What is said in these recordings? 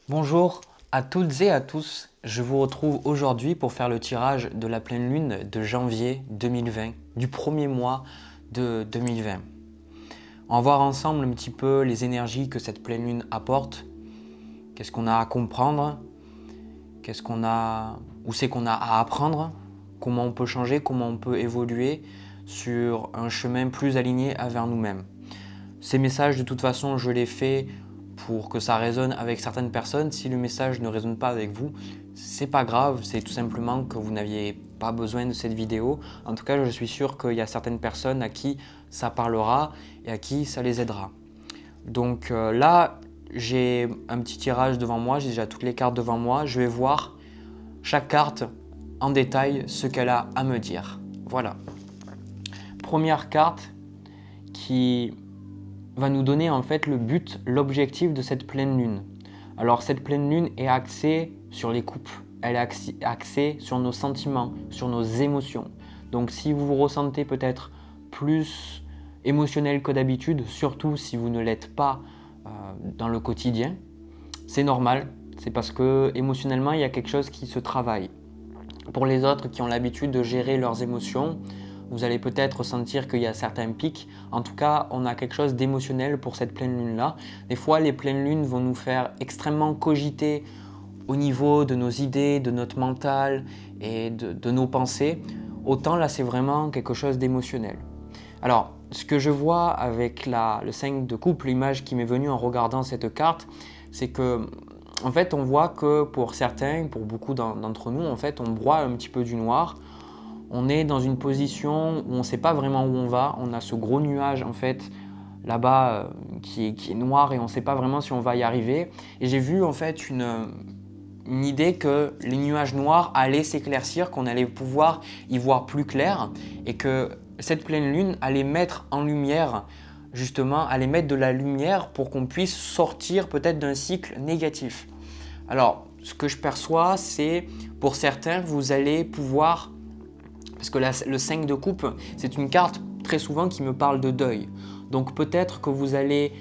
Bonjour à toutes et à tous, je vous retrouve aujourd'hui pour faire le tirage de la pleine lune de janvier 2020, du premier mois de 2020. On va voir ensemble un petit peu les énergies que cette pleine lune apporte, qu'est-ce qu'on a à comprendre, où c'est qu'on a à apprendre, comment on peut changer, comment on peut évoluer sur un chemin plus aligné vers nous-mêmes. Ces messages, de toute façon, je les fais pour que ça résonne avec certaines personnes. Si le message ne résonne pas avec vous, c'est pas grave, c'est tout simplement que vous n'aviez pas besoin de cette vidéo. En tout cas, je suis sûr qu'il y a certaines personnes à qui ça parlera et à qui ça les aidera. Donc là, j'ai un petit tirage devant moi, j'ai déjà toutes les cartes devant moi. Je vais voir chaque carte en détail ce qu'elle a à me dire. Voilà. Première carte qui va nous donner en fait le but, l'objectif de cette pleine lune. Alors cette pleine lune est axée sur les couples, elle est axée sur nos sentiments, sur nos émotions. Donc si vous vous ressentez peut-être plus émotionnel que d'habitude, surtout si vous ne l'êtes pas dans le quotidien, c'est normal, c'est parce que émotionnellement il y a quelque chose qui se travaille. Pour les autres qui ont l'habitude de gérer leurs émotions, vous allez peut-être sentir qu'il y a certains pics. En tout cas, on a quelque chose d'émotionnel pour cette pleine lune-là. Des fois, les pleines lunes vont nous faire extrêmement cogiter au niveau de nos idées, de notre mental et de nos pensées. Autant là, c'est vraiment quelque chose d'émotionnel. Alors, ce que je vois avec le 5 de coupe, l'image qui m'est venue en regardant cette carte, c'est que en fait, on voit que pour certains, pour beaucoup d'entre nous, en fait, on broie un petit peu du noir. On est dans une position où on ne sait pas vraiment où on va. On a ce gros nuage en fait là-bas qui est noir et on ne sait pas vraiment si on va y arriver. Et j'ai vu en fait une idée que les nuages noirs allaient s'éclaircir, qu'on allait pouvoir y voir plus clair et que cette pleine lune allait mettre en lumière, justement, allait mettre de la lumière pour qu'on puisse sortir peut-être d'un cycle négatif. Alors, ce que je perçois, c'est pour certains, vous allez pouvoir, parce que le 5 de coupe, c'est une carte très souvent qui me parle de deuil. Donc peut-être que vous allez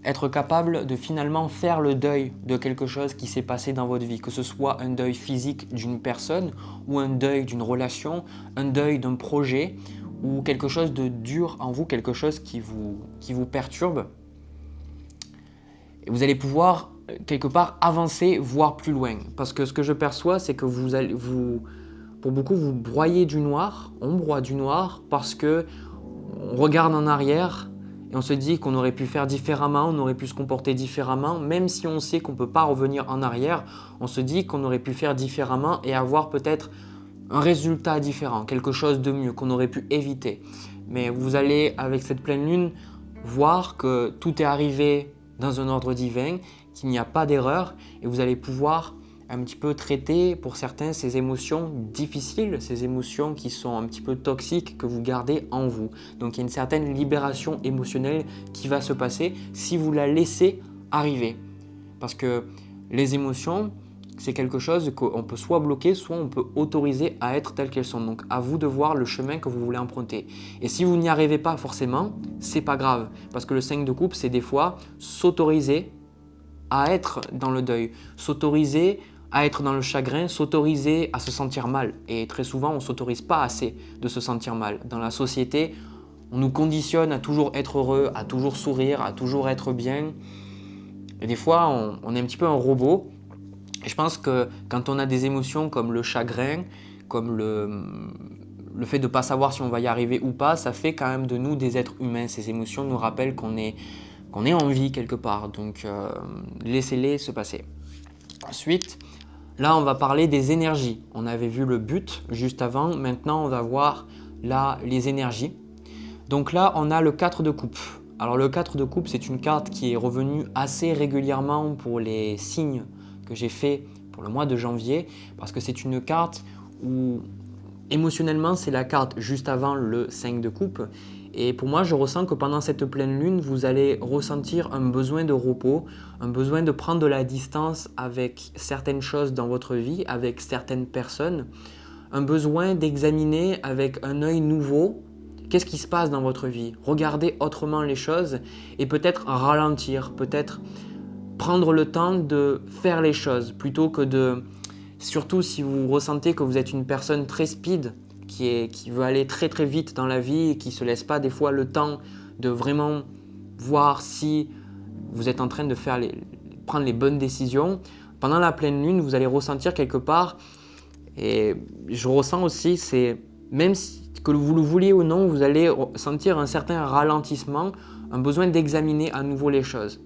être capable de finalement faire le deuil de quelque chose qui s'est passé dans votre vie, que ce soit un deuil physique d'une personne ou un deuil d'une relation, un deuil d'un projet ou quelque chose de dur en vous, quelque chose qui vous perturbe. Et vous allez pouvoir quelque part avancer, voir plus loin. Parce que ce que je perçois, c'est que pour beaucoup, vous broyez du noir, on broie du noir parce que on regarde en arrière et on se dit qu'on aurait pu faire différemment, on aurait pu se comporter différemment, même si on sait qu'on ne peut pas revenir en arrière, on se dit qu'on aurait pu faire différemment et avoir peut-être un résultat différent, quelque chose de mieux qu'on aurait pu éviter. Mais vous allez, avec cette pleine lune, voir que tout est arrivé dans un ordre divin, qu'il n'y a pas d'erreur et vous allez pouvoir un petit peu traiter pour certains ces émotions difficiles, ces émotions qui sont un petit peu toxiques que vous gardez en vous. Donc il y a une certaine libération émotionnelle qui va se passer si vous la laissez arriver. Parce que les émotions, c'est quelque chose qu'on peut soit bloquer, soit on peut autoriser à être telles qu'elles sont. Donc à vous de voir le chemin que vous voulez emprunter. Et si vous n'y arrivez pas forcément, c'est pas grave. Parce que le 5 de coupe, c'est des fois s'autoriser à être dans le deuil, s'autoriser à être dans le chagrin, s'autoriser à se sentir mal. Et très souvent, on ne s'autorise pas assez de se sentir mal. Dans la société, on nous conditionne à toujours être heureux, à toujours sourire, à toujours être bien. Et des fois, on est un petit peu un robot. Et je pense que quand on a des émotions comme le chagrin, comme le fait de ne pas savoir si on va y arriver ou pas, ça fait quand même de nous des êtres humains. Ces émotions nous rappellent qu'on est en vie quelque part. Donc, laissez-les se passer. Ensuite, là, on va parler des énergies. On avait vu le but juste avant. Maintenant, on va voir là les énergies. Donc là, on a le 4 de coupe. Alors le 4 de coupe, c'est une carte qui est revenue assez régulièrement pour les signes que j'ai fait pour le mois de janvier parce que c'est une carte où émotionnellement, c'est la carte juste avant le 5 de coupe. Et pour moi, je ressens que pendant cette pleine lune, vous allez ressentir un besoin de repos, un besoin de prendre de la distance avec certaines choses dans votre vie, avec certaines personnes, un besoin d'examiner avec un œil nouveau qu'est-ce qui se passe dans votre vie. Regardez autrement les choses et peut-être ralentir, peut-être prendre le temps de faire les choses plutôt que de… Surtout si vous ressentez que vous êtes une personne très speed, qui veut aller très très vite dans la vie et qui ne se laisse pas des fois le temps de vraiment voir si vous êtes en train de prendre les bonnes décisions. Pendant la pleine lune, vous allez ressentir quelque part, et je ressens aussi, c'est même que vous le vouliez ou non, vous allez sentir un certain ralentissement, un besoin d'examiner à nouveau les choses.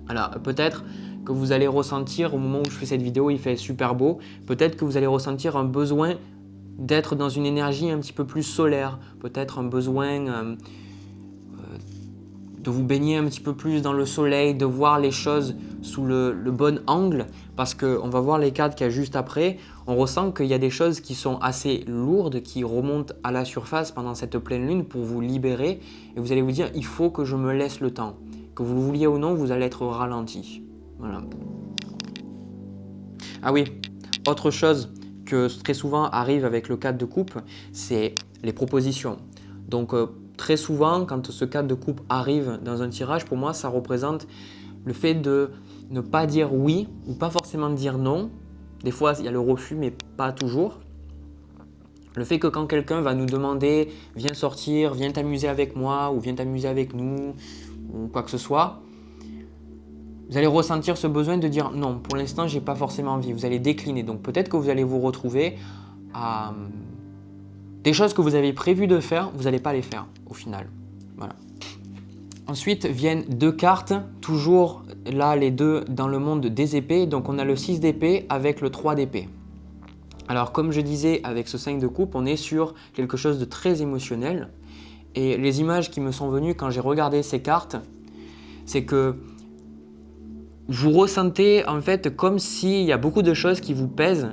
Alors peut-être que vous allez ressentir, au moment où je fais cette vidéo, il fait super beau, peut-être que vous allez ressentir un besoin d'être dans une énergie un petit peu plus solaire, peut-être un besoin de vous baigner un petit peu plus dans le soleil, de voir les choses sous le bon angle, parce qu'on va voir les cartes qu'il y a juste après, on ressent qu'il y a des choses qui sont assez lourdes, qui remontent à la surface pendant cette pleine lune pour vous libérer, et vous allez vous dire, il faut que je me laisse le temps. Que vous le vouliez ou non, vous allez être ralenti. Voilà. Ah oui, autre chose que très souvent arrive avec le cadre de coupe, c'est les propositions. Donc très souvent, quand ce cadre de coupe arrive dans un tirage, pour moi, ça représente le fait de ne pas dire oui ou pas forcément dire non. Des fois, il y a le refus, mais pas toujours. Le fait que quand quelqu'un va nous demander « viens sortir, viens t'amuser avec moi » ou « viens t'amuser avec nous » ou quoi que ce soit, vous allez ressentir ce besoin de dire « non, pour l'instant, j'ai pas forcément envie ». Vous allez décliner. Donc peut-être que vous allez vous retrouver à… des choses que vous avez prévu de faire, vous n'allez pas les faire au final. Voilà. Ensuite viennent deux cartes, toujours là les deux dans le monde des épées. Donc on a le 6 d'épée avec le 3 d'épée. Alors comme je disais avec ce 5 de coupe, on est sur quelque chose de très émotionnel. Et les images qui me sont venues quand j'ai regardé ces cartes, c'est que vous ressentez en fait comme s'il y a beaucoup de choses qui vous pèsent.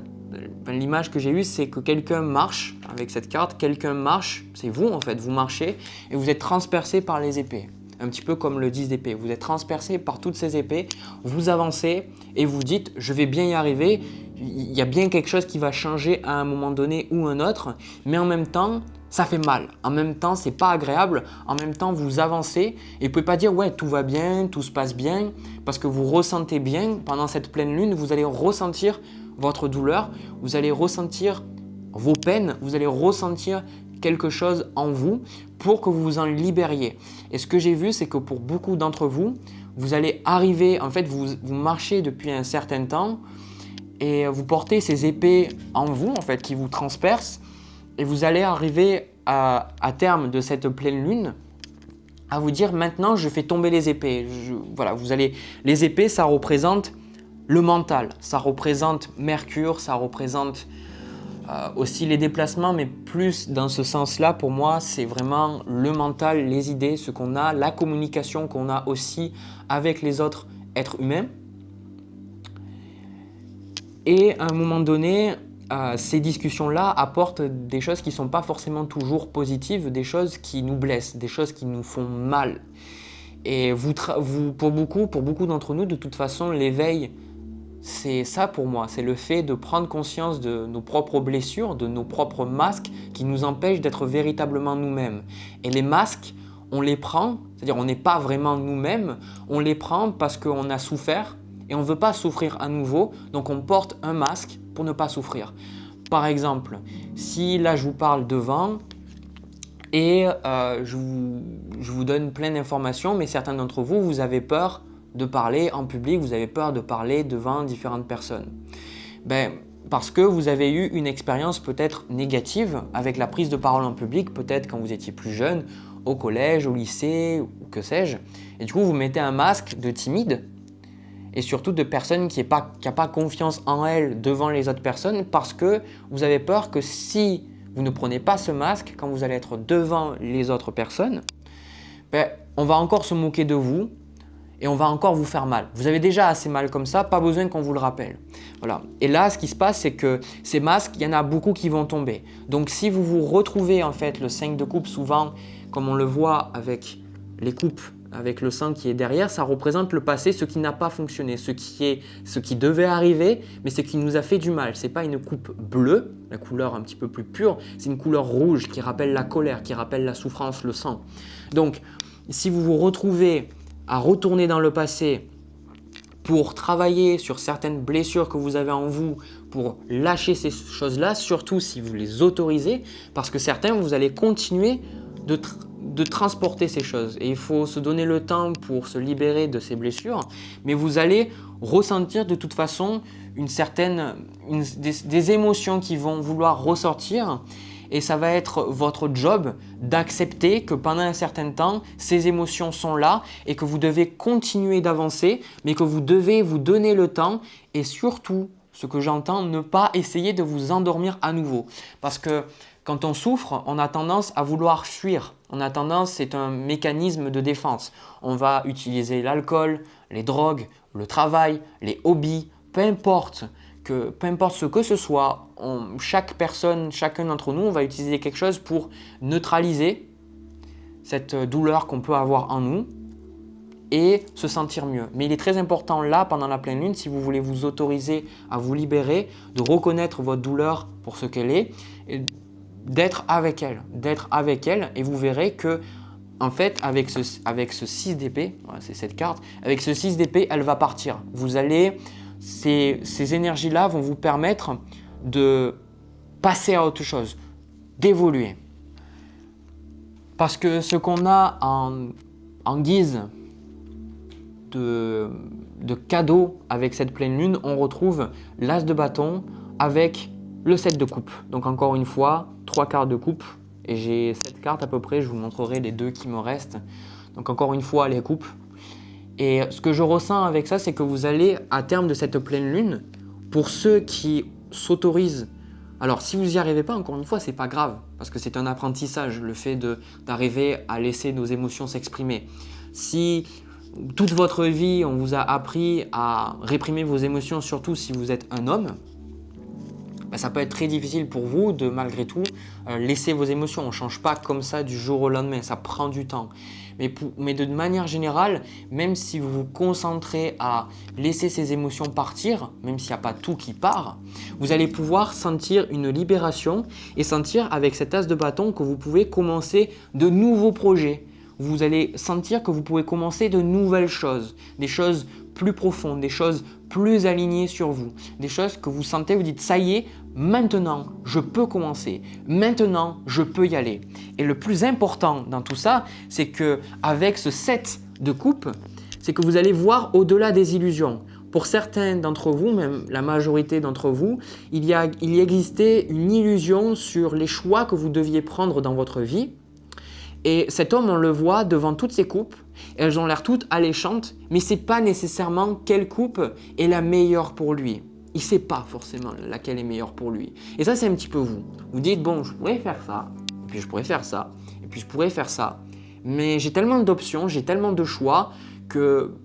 L'image que j'ai eue, c'est que quelqu'un marche avec cette carte, quelqu'un marche, c'est vous en fait, vous marchez et vous êtes transpercé par les épées. Un petit peu comme le 10 d'épée, vous êtes transpercé par toutes ces épées, vous avancez et vous dites je vais bien y arriver, il y a bien quelque chose qui va changer à un moment donné ou un autre, mais en même temps ça fait mal, en même temps c'est pas agréable, en même temps vous avancez et vous pouvez pas dire ouais tout va bien, tout se passe bien, parce que vous ressentez bien pendant cette pleine lune, vous allez ressentir votre douleur, vous allez ressentir vos peines, vous allez ressentir quelque chose en vous pour que vous vous en libériez. Et ce que j'ai vu, c'est que pour beaucoup d'entre vous, vous allez arriver, en fait, vous marchez depuis un certain temps et vous portez ces épées en vous, en fait, qui vous transpercent et vous allez arriver à terme de cette pleine lune à vous dire maintenant je fais tomber les épées. Voilà, les épées, ça représente le mental, ça représente Mercure, ça représente aussi les déplacements, mais plus dans ce sens-là, pour moi, c'est vraiment le mental, les idées, ce qu'on a, la communication qu'on a aussi avec les autres êtres humains. Et à un moment donné, ces discussions-là apportent des choses qui ne sont pas forcément toujours positives, des choses qui nous blessent, des choses qui nous font mal. Et pour beaucoup d'entre nous, de toute façon, l'éveil, c'est ça pour moi, c'est le fait de prendre conscience de nos propres blessures, de nos propres masques qui nous empêchent d'être véritablement nous-mêmes. Et les masques, on les prend, c'est-à-dire on n'est pas vraiment nous-mêmes, on les prend parce qu'on a souffert et on ne veut pas souffrir à nouveau, donc on porte un masque pour ne pas souffrir. Par exemple, si là je vous parle devant et je vous donne plein d'informations, mais certains d'entre vous, vous avez peur de parler en public, vous avez peur de parler devant différentes personnes. Parce que vous avez eu une expérience peut-être négative avec la prise de parole en public, peut-être quand vous étiez plus jeune, au collège, au lycée, ou que sais-je. Et du coup, vous mettez un masque de timide et surtout de personne qui n'a pas confiance en elle devant les autres personnes parce que vous avez peur que si vous ne prenez pas ce masque, quand vous allez être devant les autres personnes, on va encore se moquer de vous, et on va encore vous faire mal. Vous avez déjà assez mal comme ça, pas besoin qu'on vous le rappelle. Voilà. Et là, ce qui se passe, c'est que ces masques, il y en a beaucoup qui vont tomber. Donc si vous vous retrouvez en fait le 5 de coupe, souvent, comme on le voit avec les coupes, avec le sang qui est derrière, ça représente le passé, ce qui n'a pas fonctionné, ce qui devait arriver, mais ce qui nous a fait du mal. Ce n'est pas une coupe bleue, la couleur un petit peu plus pure, c'est une couleur rouge qui rappelle la colère, qui rappelle la souffrance, le sang. Donc, si vous vous retrouvez à retourner dans le passé pour travailler sur certaines blessures que vous avez en vous, pour lâcher ces choses-là, surtout si vous les autorisez, parce que certains, vous allez continuer de transporter ces choses. Et il faut se donner le temps pour se libérer de ces blessures, mais vous allez ressentir de toute façon des émotions qui vont vouloir ressortir. Et ça va être votre job d'accepter que pendant un certain temps, ces émotions sont là et que vous devez continuer d'avancer, mais que vous devez vous donner le temps et surtout, ce que j'entends, ne pas essayer de vous endormir à nouveau. Parce que quand on souffre, on a tendance à vouloir fuir. C'est un mécanisme de défense. On va utiliser l'alcool, les drogues, le travail, les hobbies, peu importe ce que ce soit, chaque personne, chacun d'entre nous, on va utiliser quelque chose pour neutraliser cette douleur qu'on peut avoir en nous et se sentir mieux. Mais il est très important là, pendant la pleine lune, si vous voulez vous autoriser à vous libérer, de reconnaître votre douleur pour ce qu'elle est, et d'être avec elle et vous verrez que en fait, avec ce 6 d'épée, voilà, c'est cette carte, avec ce 6 d'épée, elle va partir. Ces énergies-là vont vous permettre de passer à autre chose, d'évoluer. Parce que ce qu'on a en guise de cadeau avec cette pleine lune, on retrouve l'as de bâton avec le 7 de coupe. Donc encore une fois, 3 cartes de coupe et j'ai 7 cartes à peu près, je vous montrerai les 2 qui me restent. Donc encore une fois, les coupes. Et ce que je ressens avec ça, c'est que vous allez, à terme de cette pleine lune, pour ceux qui s'autorisent, alors si vous n'y arrivez pas, encore une fois, c'est pas grave, parce que c'est un apprentissage, le fait d'arriver à laisser nos émotions s'exprimer. Si toute votre vie, on vous a appris à réprimer vos émotions, surtout si vous êtes un homme, ça peut être très difficile pour vous de, malgré tout, laisser vos émotions. On ne change pas comme ça du jour au lendemain, ça prend du temps. Mais de manière générale, même si vous vous concentrez à laisser ces émotions partir, même s'il n'y a pas tout qui part, vous allez pouvoir sentir une libération et sentir avec cet as de bâton que vous pouvez commencer de nouveaux projets. Vous allez sentir que vous pouvez commencer de nouvelles choses, des choses plus profondes, des choses plus alignées sur vous, des choses que vous sentez, vous dites ça y est, maintenant je peux commencer, maintenant je peux y aller. Et le plus important dans tout ça, c'est que avec ce 7 de coupe, c'est que vous allez voir au-delà des illusions. Pour certains d'entre vous, même la majorité d'entre vous, il existait une illusion sur les choix que vous deviez prendre dans votre vie. Et cet homme, on le voit devant toutes ces coupes, elles ont l'air toutes alléchantes, mais ce n'est pas nécessairement quelle coupe est la meilleure pour lui. Il ne sait pas forcément laquelle est meilleure pour lui. Et ça, c'est un petit peu vous. Vous dites, bon, je pourrais faire ça, et puis je pourrais faire ça, et puis je pourrais faire ça. Mais j'ai tellement d'options, j'ai tellement de choix que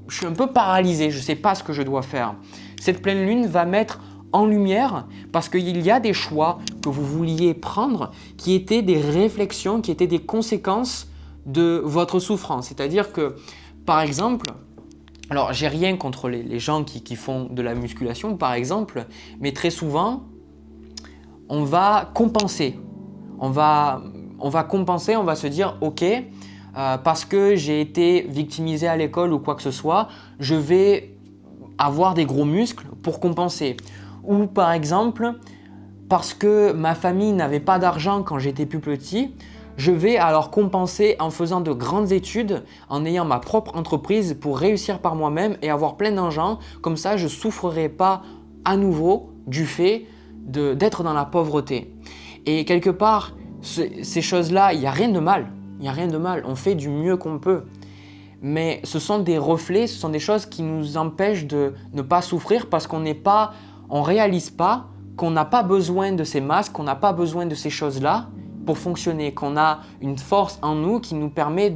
je suis un peu paralysé, je ne sais pas ce que je dois faire. Cette pleine lune va mettre en lumière parce qu'il y a des choix que vous vouliez prendre qui étaient des réflexions, qui étaient des conséquences de votre souffrance. C'est-à-dire que, par exemple, alors j'ai rien contre les gens qui font de la musculation, par exemple, mais très souvent, on va compenser. On va compenser, on va se dire, ok, parce que j'ai été victimisé à l'école ou quoi que ce soit, je vais avoir des gros muscles pour compenser. Ou par exemple, parce que ma famille n'avait pas d'argent quand j'étais plus petit, je vais alors compenser en faisant de grandes études, en ayant ma propre entreprise pour réussir par moi-même et avoir plein d'argent. Comme ça, je ne souffrirai pas à nouveau du fait d'être dans la pauvreté. Et quelque part, ces choses-là, il n'y a rien de mal. Il n'y a rien de mal. On fait du mieux qu'on peut. Mais ce sont des reflets, ce sont des choses qui nous empêchent de ne pas souffrir parce qu'on ne réalise pas qu'on n'a pas besoin de ces masques, qu'on n'a pas besoin de ces choses-là pour fonctionner, qu'on a une force en nous qui nous permet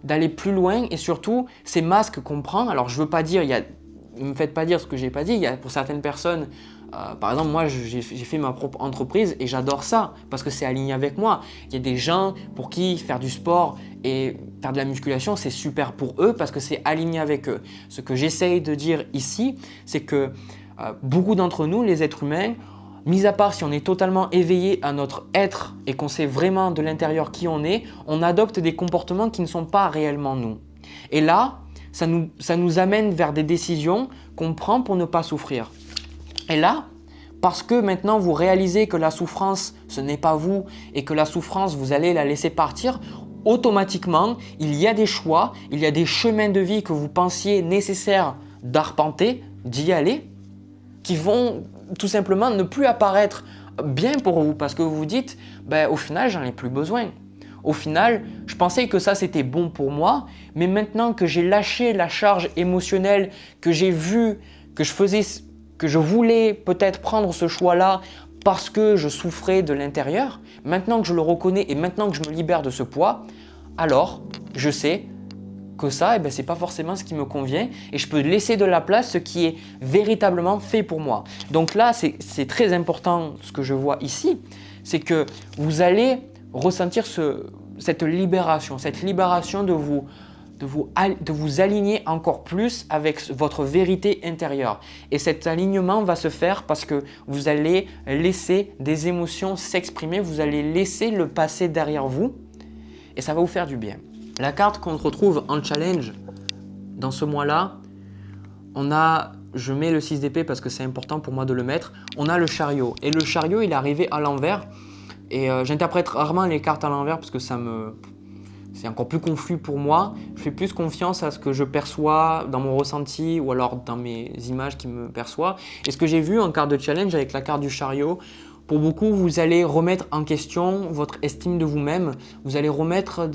d'aller plus loin et surtout ces masques qu'on prend. Alors je veux pas dire, ne me faites pas dire ce que j'ai pas dit, pour certaines personnes, par exemple moi j'ai fait ma propre entreprise et j'adore ça parce que c'est aligné avec moi. Il y a des gens pour qui faire du sport et faire de la musculation c'est super pour eux parce que c'est aligné avec eux. Ce que j'essaye de dire ici, c'est que beaucoup d'entre nous, les êtres humains, mis à part si on est totalement éveillé à notre être et qu'on sait vraiment de l'intérieur qui on est, on adopte des comportements qui ne sont pas réellement nous. Et là, ça nous amène vers des décisions qu'on prend pour ne pas souffrir. Et là, parce que maintenant vous réalisez que la souffrance, ce n'est pas vous et que la souffrance, vous allez la laisser partir, automatiquement, il y a des choix, il y a des chemins de vie que vous pensiez nécessaires d'arpenter, d'y aller, qui vont tout simplement ne plus apparaître bien pour vous parce que vous vous dites au final, j'en ai plus besoin. Au final, je pensais que ça c'était bon pour moi, mais maintenant que j'ai lâché la charge émotionnelle, que j'ai vu que je voulais peut-être prendre ce choix-là parce que je souffrais de l'intérieur, maintenant que je le reconnais et maintenant que je me libère de ce poids, alors je sais que ça, ce n'est pas forcément ce qui me convient et je peux laisser de la place ce qui est véritablement fait pour moi. Donc là, c'est très important ce que je vois ici, c'est que vous allez ressentir cette libération de vous aligner encore plus avec votre vérité intérieure. Et cet alignement va se faire parce que vous allez laisser des émotions s'exprimer, vous allez laisser le passé derrière vous et ça va vous faire du bien. La carte qu'on retrouve en challenge dans ce mois-là, je mets le 6 d'épée parce que c'est important pour moi de le mettre, on a le chariot. Et le chariot, il est arrivé à l'envers et j'interprète rarement les cartes à l'envers parce que c'est encore plus confus pour moi. Je fais plus confiance à ce que je perçois dans mon ressenti ou alors dans mes images qui me perçoivent. Et ce que j'ai vu en carte de challenge avec la carte du chariot, pour beaucoup, vous allez remettre en question votre estime de vous-même. Vous allez remettre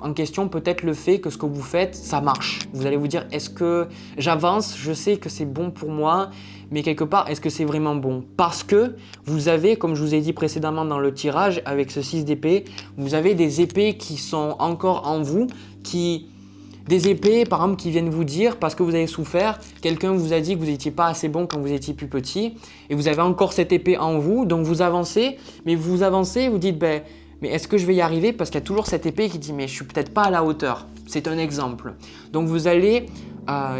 en question peut-être le fait que ce que vous faites, ça marche. Vous allez vous dire, est-ce que j'avance? Je sais que c'est bon pour moi, mais quelque part, est-ce que c'est vraiment bon? Parce que vous avez, comme je vous ai dit précédemment dans le tirage, avec ce 6 d'épée, vous avez des épées qui sont encore en vous, des épées par exemple qui viennent vous dire, parce que vous avez souffert, quelqu'un vous a dit que vous n'étiez pas assez bon quand vous étiez plus petit, et vous avez encore cette épée en vous, donc vous avancez, mais vous avancez, vous dites, mais est-ce que je vais y arriver? Parce qu'il y a toujours cette épée qui dit mais je suis peut-être pas à la hauteur. C'est un exemple. Donc vous allez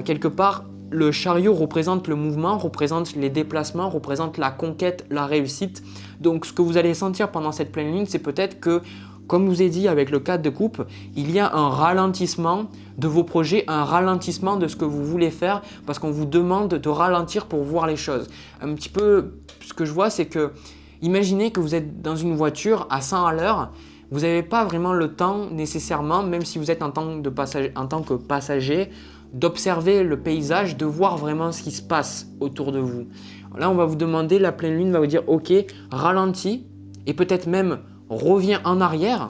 quelque part, le chariot représente le mouvement, représente les déplacements, représente la conquête, la réussite. Donc ce que vous allez sentir pendant cette pleine lune, c'est peut-être que, comme je vous ai dit avec le 4 de coupe, il y a un ralentissement de vos projets, un ralentissement de ce que vous voulez faire parce qu'on vous demande de ralentir pour voir les choses. Un petit peu, ce que je vois, c'est que imaginez que vous êtes dans une voiture à 100 à l'heure, vous n'avez pas vraiment le temps nécessairement, même si vous êtes en tant que passager, d'observer le paysage, de voir vraiment ce qui se passe autour de vous. Là, on va vous demander, la pleine lune va vous dire, ok, ralentis et peut-être même reviens en arrière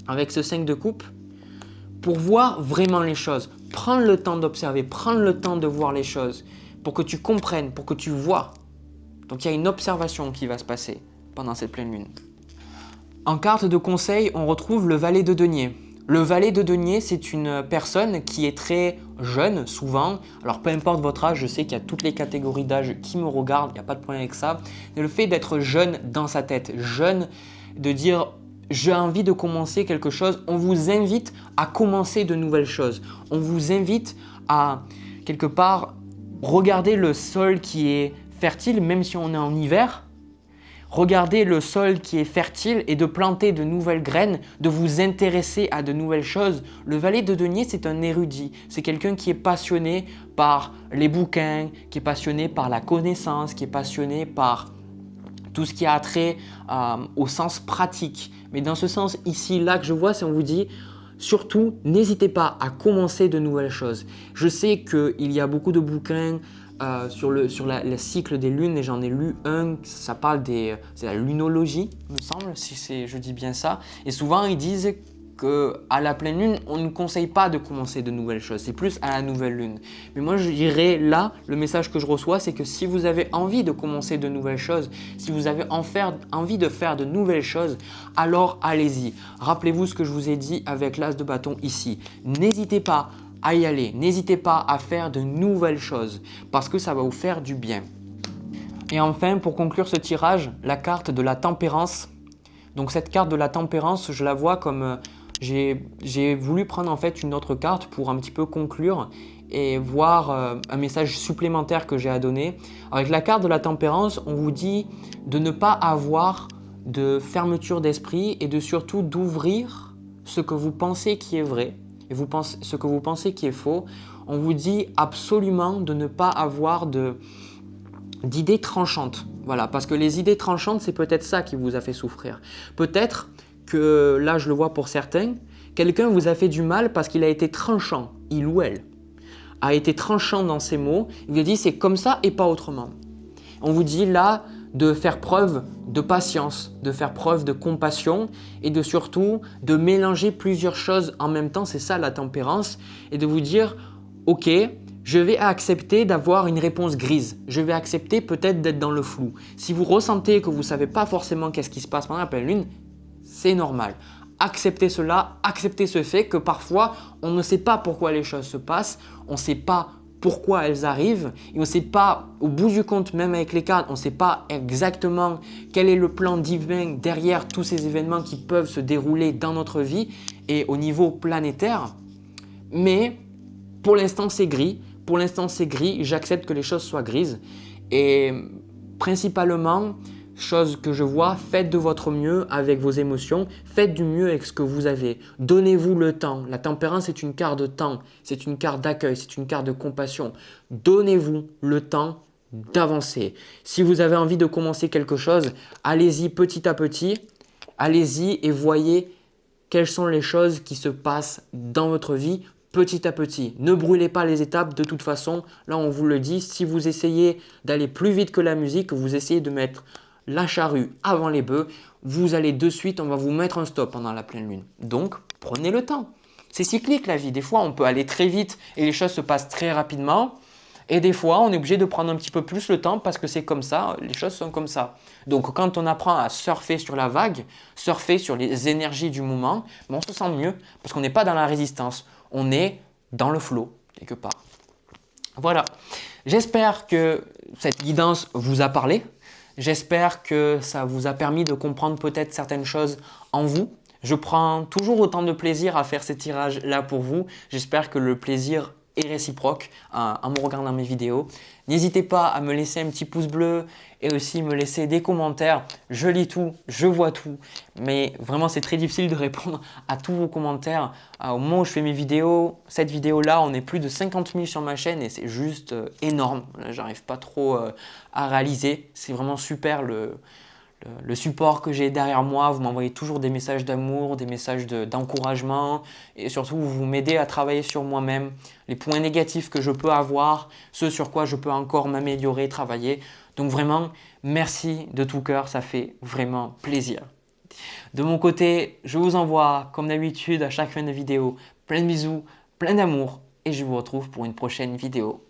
avec ce 5 de coupe pour voir vraiment les choses. Prends le temps d'observer, prends le temps de voir les choses pour que tu comprennes, pour que tu vois. Donc il y a une observation qui va se passer pendant cette pleine lune. En carte de conseil, on retrouve le valet de denier. Le valet de denier, c'est une personne qui est très jeune, souvent. Alors peu importe votre âge, je sais qu'il y a toutes les catégories d'âge qui me regardent, il n'y a pas de problème avec ça. Mais le fait d'être jeune dans sa tête, jeune, de dire j'ai envie de commencer quelque chose, on vous invite à commencer de nouvelles choses. On vous invite à quelque part regarder le sol qui est fertile, même si on est en hiver. Regardez le sol qui est fertile et de planter de nouvelles graines, de vous intéresser à de nouvelles choses. Le valet de denier, c'est un érudit. C'est quelqu'un qui est passionné par les bouquins, qui est passionné par la connaissance, qui est passionné par tout ce qui a trait au sens pratique. Mais dans ce sens ici, là que je vois, c'est on vous dit surtout, n'hésitez pas à commencer de nouvelles choses. Je sais qu'il y a beaucoup de bouquins sur le cycle des lunes et j'en ai lu un, ça parle c'est la lunologie, me semble, si je dis bien ça. Et souvent, ils disent qu'à la pleine lune, on ne conseille pas de commencer de nouvelles choses, c'est plus à la nouvelle lune. Mais moi, je dirais là, le message que je reçois, c'est que si vous avez envie de commencer de nouvelles choses, si vous avez envie de faire de nouvelles choses, alors allez-y. Rappelez-vous ce que je vous ai dit avec l'as de bâton ici. N'hésitez pas à y aller. N'hésitez pas à faire de nouvelles choses parce que ça va vous faire du bien. Et enfin, pour conclure ce tirage, la carte de la tempérance. Donc cette carte de la tempérance, je la vois comme j'ai voulu prendre en fait une autre carte pour un petit peu conclure et voir un message supplémentaire que j'ai à donner. Avec la carte de la tempérance, on vous dit de ne pas avoir de fermeture d'esprit et de surtout d'ouvrir ce que vous pensez qui est vrai. et ce que vous pensez qui est faux, on vous dit absolument de ne pas avoir d'idées tranchantes. Voilà, parce que les idées tranchantes, c'est peut-être ça qui vous a fait souffrir. Peut-être que, là je le vois pour certains, quelqu'un vous a fait du mal parce qu'il a été tranchant, il ou elle a été tranchant dans ses mots, il vous a dit c'est comme ça et pas autrement. On vous dit là de faire preuve de patience, de faire preuve de compassion et surtout de mélanger plusieurs choses en même temps, c'est ça la tempérance, et de vous dire ok, je vais accepter d'avoir une réponse grise, je vais accepter peut-être d'être dans le flou. Si vous ressentez que vous ne savez pas forcément qu'est-ce qui se passe pendant la pleine lune, c'est normal. Acceptez cela, acceptez ce fait que parfois on ne sait pas pourquoi les choses se passent, on ne sait pas pourquoi elles arrivent et on ne sait pas, au bout du compte, même avec les cartes, on ne sait pas exactement quel est le plan divin derrière tous ces événements qui peuvent se dérouler dans notre vie et au niveau planétaire. Mais pour l'instant c'est gris, j'accepte que les choses soient grises et principalement, chose que je vois, faites de votre mieux avec vos émotions, faites du mieux avec ce que vous avez. Donnez-vous le temps. La tempérance est une carte de temps, c'est une carte d'accueil, c'est une carte de compassion. Donnez-vous le temps d'avancer. Si vous avez envie de commencer quelque chose, allez-y petit à petit, allez-y et voyez quelles sont les choses qui se passent dans votre vie petit à petit. Ne brûlez pas les étapes de toute façon. Là, on vous le dit, si vous essayez d'aller plus vite que la musique, vous essayez de mettre la charrue avant les bœufs, vous allez de suite, on va vous mettre un stop pendant la pleine lune. Donc, prenez le temps. C'est cyclique la vie. Des fois, on peut aller très vite et les choses se passent très rapidement. Et des fois, on est obligé de prendre un petit peu plus le temps parce que c'est comme ça, les choses sont comme ça. Donc, quand on apprend à surfer sur la vague, surfer sur les énergies du moment, on se sent mieux parce qu'on n'est pas dans la résistance. On est dans le flow, quelque part. Voilà. J'espère que cette guidance vous a parlé. J'espère que ça vous a permis de comprendre peut-être certaines choses en vous. Je prends toujours autant de plaisir à faire ces tirages-là pour vous. J'espère que le plaisir est réciproque en me regardant mes vidéos. N'hésitez pas à me laisser un petit pouce bleu et aussi me laisser des commentaires. Je lis tout, je vois tout, mais vraiment c'est très difficile de répondre à tous vos commentaires. Au moment où je fais mes vidéos, cette vidéo-là, on est plus de 50 000 sur ma chaîne et c'est juste énorme. J'arrive pas trop à réaliser. C'est vraiment super le support que j'ai derrière moi. Vous m'envoyez toujours des messages d'amour, des messages d'encouragement et surtout vous m'aidez à travailler sur moi-même, les points négatifs que je peux avoir, ce sur quoi je peux encore m'améliorer, travailler. Donc vraiment, merci de tout cœur, ça fait vraiment plaisir. De mon côté, je vous envoie comme d'habitude à chaque fin de vidéo plein de bisous, plein d'amour et je vous retrouve pour une prochaine vidéo.